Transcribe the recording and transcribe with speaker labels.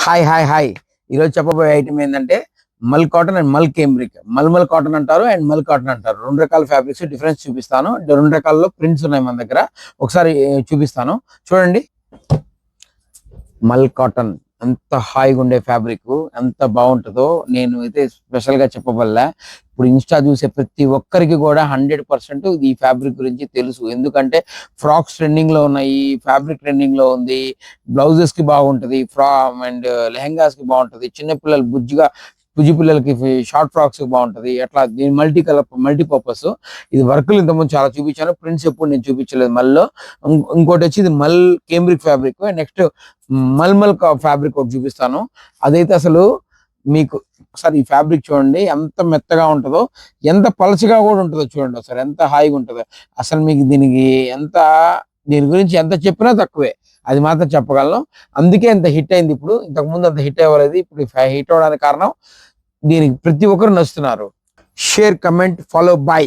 Speaker 1: Hi ఈరోజు చెప్పబోయే item ఏంటంటే మల్ కాటన్ అండ్ మల్ కేంబ్రిక్. మల్ కాటన్ అంటారు అండ్ మల్ కాటన్ అంటారు. రెండు రకాల ఫ్యాబ్రిక్స్ డిఫరెన్స్ చూపిస్తాను. రెండు రకాలలో ప్రింట్స్ ఉన్నాయి మన దగ్గర. ఒకసారి చూపిస్తాను చూడండి. మల్ కాటన్ ఎంత హాయిగా ఉండే ఫ్యాబ్రిక్, ఎంత బాగుంటుందో నేను అయితే స్పెషల్ గా చెప్పబల్లా. ఇప్పుడు ఇన్స్టా చూసే ప్రతి ఒక్కరికి కూడా 100% ఈ ఫ్యాబ్రిక్ గురించి తెలుసు. ఎందుకంటే ఫ్రాక్స్ ట్రెండింగ్ లో ఉన్నాయి, ఫ్యాబ్రిక్ ట్రెండింగ్ లో ఉంది, బ్లౌజెస్ కి బాగుంటది, అండ్ లెహంగాస్ కి బాగుంటది, చిన్నపిల్లలు బుజ్జి పిల్లలకి షార్ట్ ఫ్రాక్స్ బాగుంటది. అట్లా దీని మల్టీపర్పస్. ఇది వర్క్లు ఇంతకుముందు చాలా చూపించాను, ప్రింట్స్ ఎప్పుడు నేను చూపించలేదు. మల్లో ఇంకోటి వచ్చి ఇది mul cambric fabric. Next mulmul fabric ఒకటి చూపిస్తాను. అదైతే అసలు మీకు ఒకసారి ఈ ఫ్యాబ్రిక్ చూడండి ఎంత మెత్తగా ఉంటుందో, ఎంత పలచగా కూడా ఉంటుందో చూడండి ఒకసారి, ఎంత హాయిగా ఉంటుందో. అసలు మీకు దీని గురించి ఎంత చెప్పినా తక్కువే, అది మాత్రం చెప్పగలను. అందుకే ఎంత హిట్ అయింది. ఇప్పుడు ఇంతకు ముందు అంత హిట్ అవ్వలేదు, ఇప్పుడు హిట్ అవ్వడానికి కారణం దీనికి ప్రతి ఒక్కరు నచ్చుతున్నారు. Share, comment, follow, by.